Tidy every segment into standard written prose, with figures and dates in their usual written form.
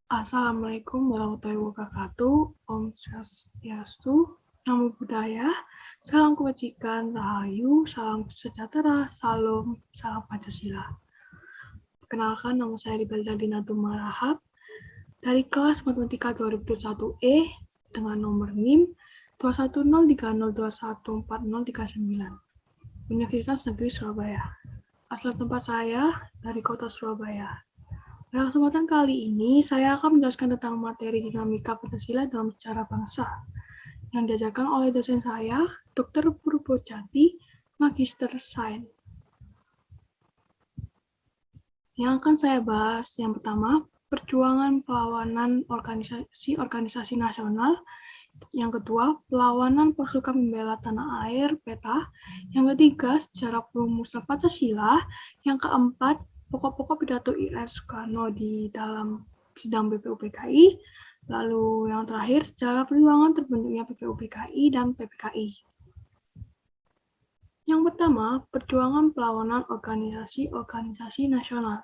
Assalamualaikum warahmatullahi wabarakatuh. Om Swastiastu, Namo Buddhaya, salam kebajikan, rahayu, salam sejahtera, salam Pancasila. Perkenalkan, nama saya Libelda Dinatu Marahap dari kelas Matematika 2021E dengan nomor NIM 21030214039, Universitas Negeri Surabaya. Asal tempat saya dari kota Surabaya. Pada kesempatan kali ini, saya akan menjelaskan tentang materi dinamika Pancasila dalam sejarah bangsa yang diajarkan oleh dosen saya, Dr. Purbojati, Magister Sains. Yang akan saya bahas yang pertama, perjuangan perlawanan organisasi nasional. Yang kedua, perlawanan pasukan pembela tanah air (PETA). Yang ketiga, sejarah perumusan Pancasila. Yang keempat, pokok-pokok pidato I.R. Soekarno di dalam sidang BPUPKI. Lalu yang terakhir, sejarah perjuangan terbentuknya BPUPKI dan PPKI. Yang pertama, perjuangan perlawanan organisasi nasional.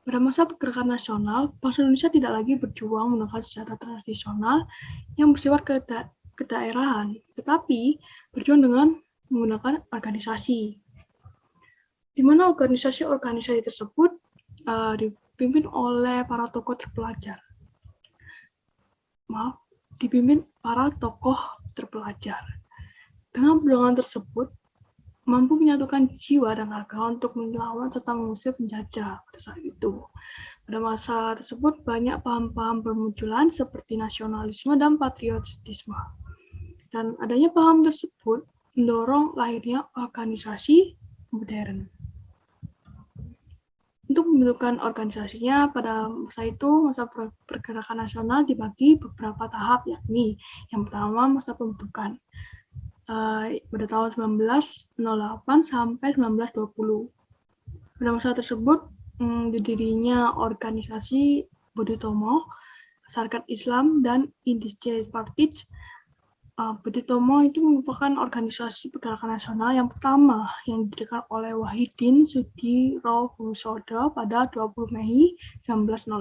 Pada masa pergerakan nasional, bangsa Indonesia tidak lagi berjuang menggunakan senjata tradisional yang bersifat kedaerahan, tetapi berjuang dengan menggunakan organisasi. Di mana organisasi-organisasi tersebut dipimpin oleh para tokoh terpelajar. Dipimpin para tokoh terpelajar. Dengan perjuangan tersebut, mampu menyatukan jiwa dan raga untuk melawan serta mengusir penjajah pada saat itu. Pada masa tersebut, banyak paham-paham bermunculan seperti nasionalisme dan patriotisme. Dan adanya paham tersebut mendorong lahirnya organisasi modern. Untuk pembentukan organisasinya pada masa itu, masa pergerakan nasional dibagi beberapa tahap, yakni yang pertama masa pembentukan pada tahun 1908 sampai 1920. Pada masa tersebut didirinya organisasi Budi Utomo, Masyarakat Islam, dan Indische Partij. Budi Utomo itu merupakan organisasi pergerakan nasional yang pertama yang didirikan oleh Wahidin Sudirohusodo pada 20 Mei 1908.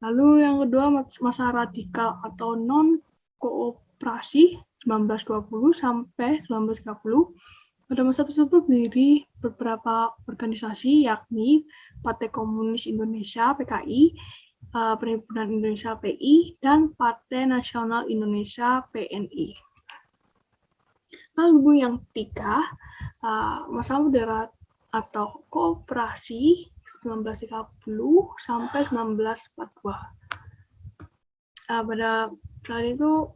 Lalu yang kedua, masa radikal atau non-kooperasi 1920 sampai 1930. Pada masa tersebut berdiri beberapa organisasi, yakni Partai Komunis Indonesia (PKI), Perhimpunan Indonesia (PI), dan Partai Nasional Indonesia (PNI). Lalu yang ketiga, masa moderat atau kooperasi 1930 sampai 1942. Pada saat itu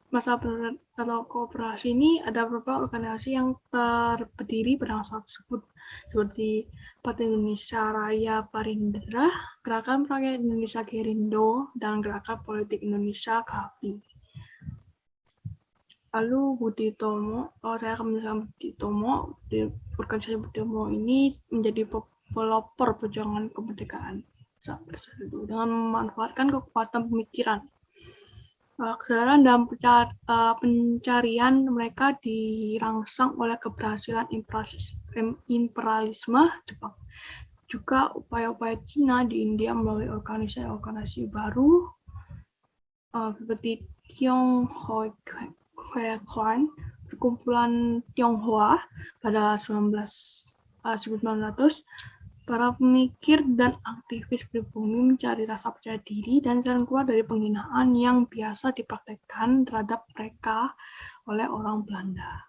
masa moderat atau kooperasi ini ada beberapa organisasi yang berdiri pada masa tersebut, seperti Partai Indonesia Raya Parindra, Gerakan Rakyat Indonesia Gerindo, dan Gerakan Politik Indonesia (GAPI). Lalu Budi Utomo, saya akan menjelaskan Budi Utomo. Di organisasi Budi Utomo ini menjadi pelopor perjuangan kemerdekaan dengan memanfaatkan kekuatan pemikiran, kesadaran dan pencarian mereka dirangsang oleh keberhasilan imperialisme Jepang. Juga upaya-upaya Cina di India melalui organisasi baru seperti Tionghoa Kwan, perkumpulan Tionghoa pada 1900. Para pemikir dan aktivis pribumi mencari rasa percaya diri dan jalan keluar dari penghinaan yang biasa dipraktekkan terhadap mereka oleh orang Belanda.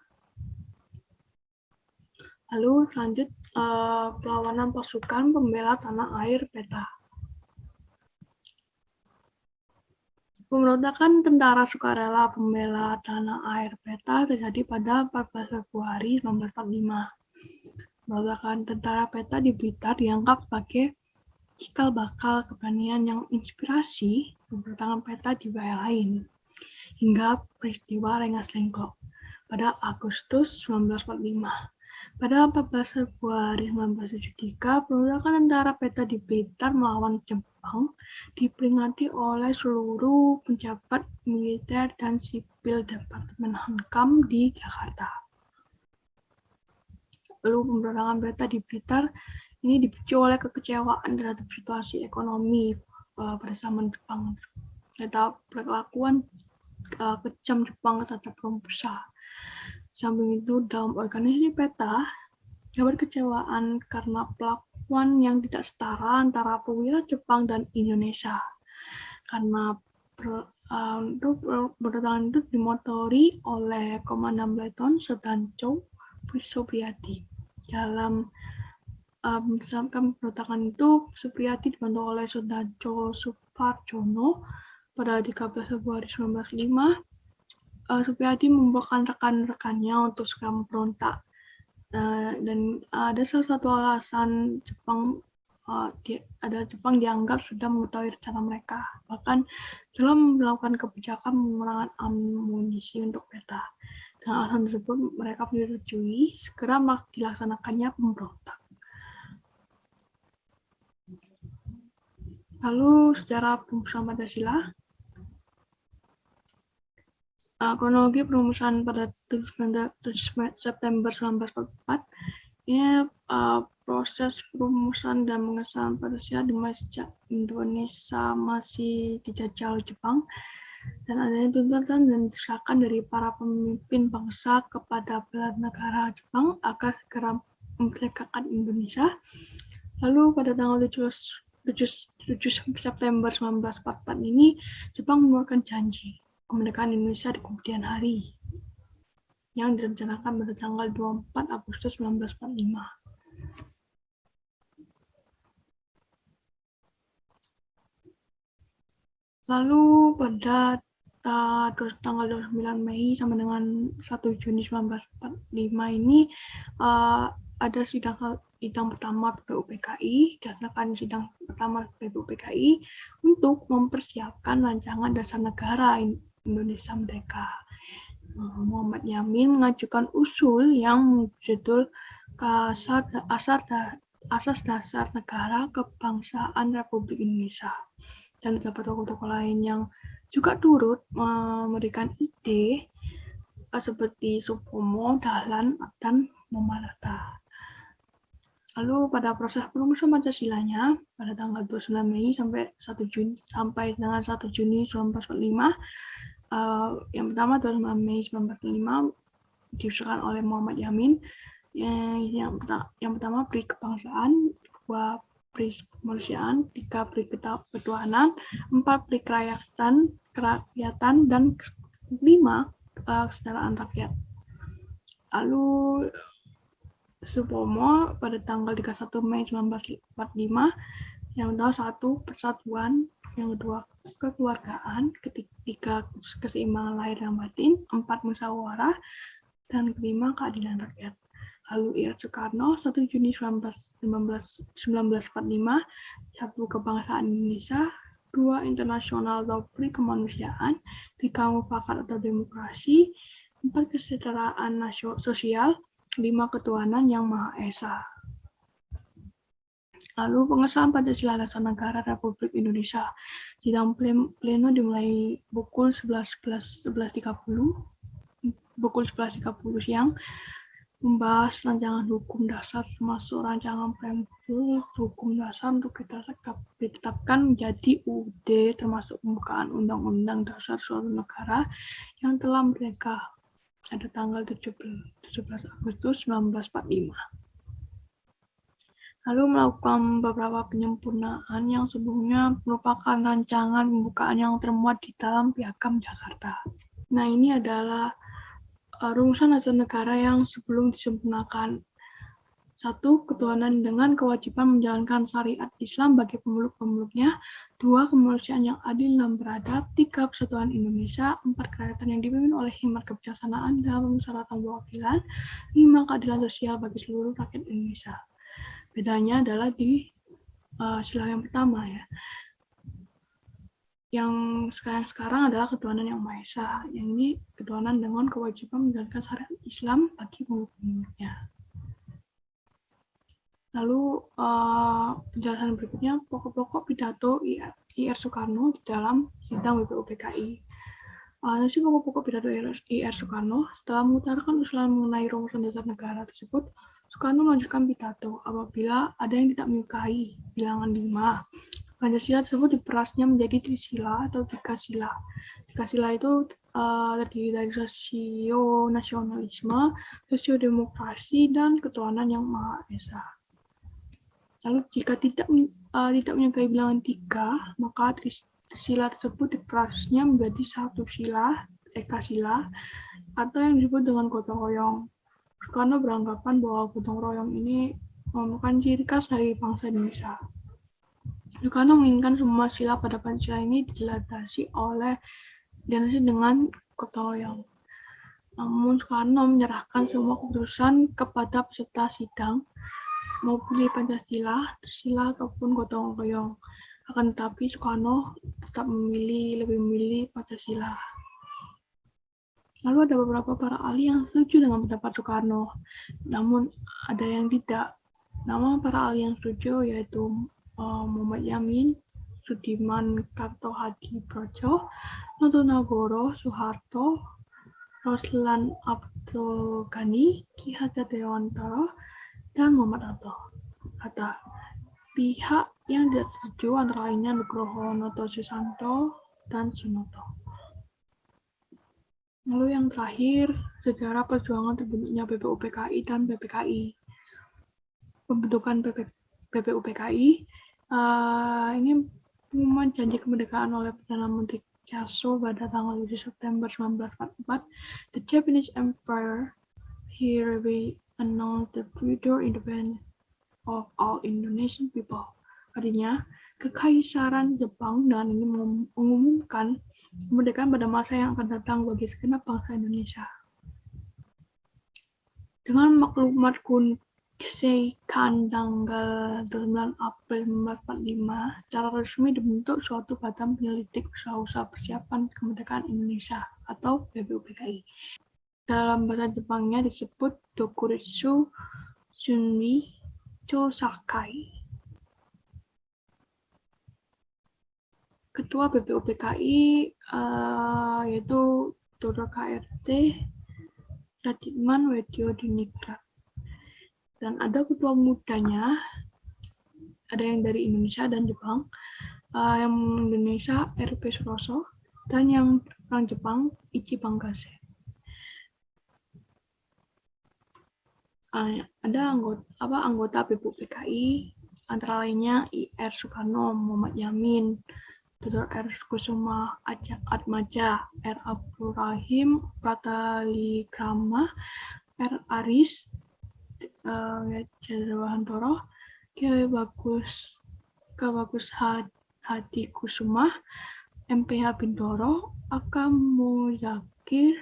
Lalu lanjut, perlawanan pasukan pembela tanah air (PETA). Pemberontakan tentara sukarela pembela tanah air (PETA) terjadi pada 14 Februari 1945. Pemberontakan tentara PETA di Blitar dianggap sebagai cikal bakal keberanian yang menginspirasi pemberontakan PETA di wilayah lain, hingga peristiwa Rengas Dengklok pada Agustus 1945. Pada 14 Februari 1973, pemberontakan tentara PETA di Blitar melawan Jepang diperingati oleh seluruh pejabat militer dan sipil Departemen Hankam di Jakarta. Lalu pemberontakan PETA di Blitar Ini dipicu oleh kekecewaan terhadap situasi ekonomi pada zaman Jepang, terhadap perlakuan kejam Jepang terhadap pengusaha. Samping itu, dalam organisasi PETA, ada kekecewaan karena perlakuan yang tidak setara antara perwira Jepang dan Indonesia. Karena berdatangan itu dimotori oleh Komandan Peleton Sudancho Supriyadi. Dalam pemberontakan itu, Supriyadi dibantu oleh Sudancho Suparjono pada 13 Februari 1905. Supriyadi membuatkan rekan-rekannya untuk segera memberontak. Dan ada salah satu alasan Jepang dianggap sudah mengetahui rencana mereka, bahkan dalam melakukan kebijakan pengurangan amunisi untuk PETA. Dengan alasan tersebut, mereka menyetujui segera dilaksanakannya pemberontak. Lalu sejarah perumusan Pancasila. Kronologi perumusan pada 7 September 1944. Ini proses perumusan dan pengesahan Pancasila dimulai sejak Indonesia masih dijajah oleh Jepang, dan adanya tuntutan dan desakan dari para pemimpin bangsa kepada bela negara Jepang agar segera memerdekakan Indonesia. Lalu pada tanggal 7 September 1944 ini, Jepang mengeluarkan janji kemerdekaan Indonesia di kemudian hari, yang direncanakan pada tanggal 24 Agustus 1945. Lalu pada tanggal 29 Mei sampai dengan 1 Juni 1945 ini ada sidang pertama BPUPKI, dilaksanakan sidang pertama BPUPKI untuk mempersiapkan rancangan dasar negara Indonesia Merdeka. Muhammad Yamin mengajukan usul yang berjudul Asas Dasar Negara Kebangsaan Republik Indonesia. Dan beberapa tokoh-tokoh lain yang juga turut memberikan ide seperti Supomo, Dahlan, dan Muhammad Hatta. Lalu pada proses perumusan Pancasilanya pada tanggal 29 Mei sampai dengan 1 Juni 1945, yang pertama 29 Mei 1945 diusulkan oleh Muhammad Yamin. Yang pertama Pri Kebangsaan, 2 Pri Kemanusiaan, 3 Pri Ketuhanan, 4 Pri Kerakyatan, dan 5 Kesetaraan Rakyat. Lalu Supomo pada tanggal 31 Mei 1945, yang pertama 1 Persatuan, yang kedua kekeluargaan, ketiga keseimbangan lahir dan batin, 4 musyawarah, dan kelima keadilan rakyat. Lalu Ir Soekarno 1 Juni 1945, 1 kebangsaan Indonesia, 2 internasional atau Pri Kemanusiaan, 3 mufakat atau demokrasi, 4 kesejahteraan sosial, 5 ketuhanan yang Maha Esa. Lalu pengesahan Pancasila Dasar Negara Republik Indonesia. Sidang pleno dimulai pukul 11.30 siang, membahas rancangan hukum dasar termasuk rancangan preambul hukum dasar untuk ditetapkan menjadi UUD, termasuk pembukaan Undang-Undang Dasar suatu negara yang telah merdeka pada tanggal 17 Agustus 1945. Lalu melakukan beberapa penyempurnaan yang sebelumnya merupakan rancangan pembukaan yang termuat di dalam Piagam Jakarta. Nah, ini adalah rumusan dasar negara yang sebelum disempurnakan. 1. Ketuhanan dengan kewajiban menjalankan syariat Islam bagi pemeluk-pemeluknya. 2. Kemanusiaan yang adil dan beradab. 3. Persatuan Indonesia. 4. Kerakyatan yang dipimpin oleh hikmat kebijaksanaan dalam permusyawaratan perwakilan. 5. Keadilan sosial bagi seluruh rakyat Indonesia. Bedanya adalah di sila yang pertama ya. Yang sekarang adalah ketuhanan yang Maha Esa. Yang ini ketuhanan dengan kewajiban menjalankan syariat Islam bagi pemeluk-pemeluknya. Lalu penjelasan berikutnya, pokok-pokok pidato Ir Soekarno di dalam sidang BPUPKI. Nasi pokok-pokok pidato Ir Soekarno setelah mengutarakan usulan mengenai rumusan dasar negara tersebut, Soekarno melanjutkan pidato, apabila ada yang tidak menyukai bilangan 5, Pancasila tersebut diperasnya menjadi trisila atau tiga sila. Tiga sila itu terdiri dari sosio-nasionalisme, sosiodemokrasi, dan ketuhanan yang Maha Esa. Lalu jika tidak menyukai bilangan 3, maka trisila tersebut diperasnya menjadi satu sila, eka sila, atau yang disebut dengan gotong royong. Soekarno beranggapan bahwa gotong royong ini merupakan ciri khas dari bangsa Indonesia. Soekarno menginginkan semua sila pada Pancasila ini dilandasi dengan gotong royong. Namun Soekarno menyerahkan semua keputusan kepada peserta sidang, mau pilih Pancasila, Trisila, ataupun gotong royong. Akan tetapi Soekarno tetap lebih memilih Pancasila. Lalu ada beberapa para ahli yang setuju dengan pendapat Soekarno, namun ada yang tidak. Nama para ahli yang setuju yaitu Muhammad Yamin, Sudirman Kartohadipradja, Notonegoro Soeharto, Roslan Abdul Ghani, Ki Hajar Dewantara, dan Muhammad Hatta. Pihak yang tidak setuju antara lainnya Nugroho Noto Susanto dan Sunoto. Lalu yang terakhir, sejarah perjuangan terbentuknya BPUPKI dan PPKI. Pembentukan BPUPKI ini pengumuman janji kemerdekaan oleh Perdana Menteri Castro pada tanggal 7 September 1944. The Japanese Empire hereby announced the future independence of all Indonesian people. Artinya, Kekaisaran Jepang dan ini mengumumkan kemerdekaan pada masa yang akan datang bagi segenap bangsa Indonesia. Dengan maklumat Kunseikan tanggal 29 April 1945, secara resmi dibentuk suatu badan penyelidik usaha-usaha persiapan kemerdekaan Indonesia atau BPUPKI. Dalam bahasa Jepangnya disebut Dokuritsu Shunri Chosakai. Ketua BPUPKI yaitu Dr. KRT Raditman Wedyodiningrat. Dan ada ketua mudanya, ada yang dari Indonesia dan Jepang. Yang Indonesia RP Suroso dan yang orang Jepang Ichi Bangkase. Ada anggota BPUPKI antara lainnya IR Soekarno, Muhammad Yamin, Dr. R. Kusuma Atmaja, R. Abdul Rahim Pratalikrama, R. Aris Jadwahantoro, K. Bagus Hadi Kusuma, MPH Bintoro, Akam Muzakir,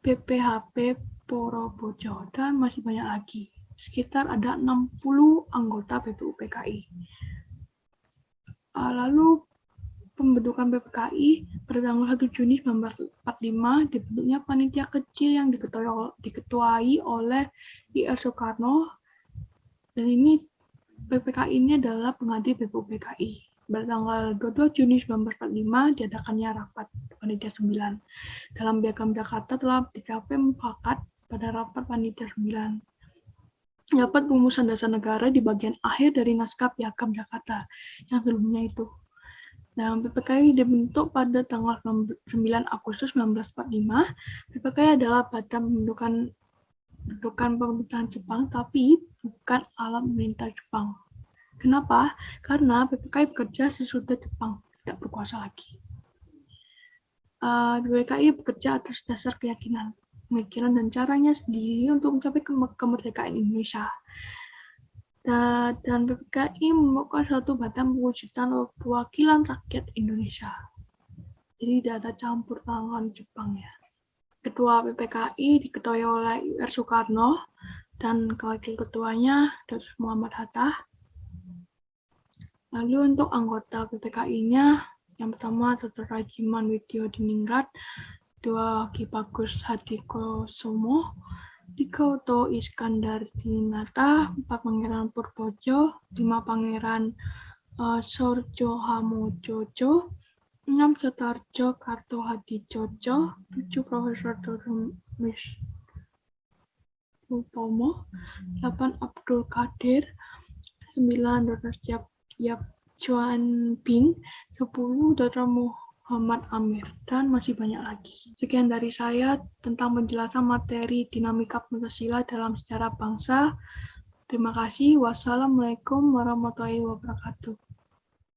PPHP Porobojo, dan masih banyak lagi. Sekitar ada 60 anggota BPUPKI. Lalu pembentukan BPKI pada tanggal 1 Juni 1945 dibentuknya panitia kecil yang diketuai oleh IR Soekarno, dan ini BPKI ini adalah pengganti BPUPKI. Pada tanggal 22 Juni 1945 diadakannya rapat panitia 9. Dalam Piagam Jakarta telah dicapai mufakat pada rapat panitia 9. Dapat rumusan dasar negara di bagian akhir dari naskah Piagam Jakarta yang sebelumnya itu. Nah, BPKI dibentuk pada tanggal 9 Agustus 1945. BPKI adalah badan pembentukan pemerintahan Jepang, tapi bukan alat pemerintah Jepang. Kenapa? Karena BPKI bekerja sesudah Jepang tidak berkuasa lagi. BPKI bekerja atas dasar keyakinan, pemikiran, dan caranya sendiri untuk mencapai kemerdekaan Indonesia. Dan BPKI merupakan suatu badan pewujudan perwakilan rakyat Indonesia. Jadi tidak ada campur tangan Jepang ya. Ketua BPKI diketuai oleh IR Soekarno dan wakil ketuanya Dr. Muhammad Hatta. Lalu untuk anggota BPKI-nya, yang pertama Dr. Raditman Wedyodiningrat, kedua Ki Bagus Hadikusumo, 3 Oto Iskandar Dinata, 4 Pangeran Purbojo, 5 Pangeran Sorjo Hamojojo, 6 Sutarjo Kartohadjojo, 7 Profesor Dr. Supomo, 8 Abdul Qadir, 9 Dr. Yap Chuan Bing, 10 Dr. Muhammad Amir, dan masih banyak lagi. Sekian dari saya tentang penjelasan materi dinamika Pancasila dalam sejarah bangsa. Terima kasih. Wassalamualaikum warahmatullahi wabarakatuh.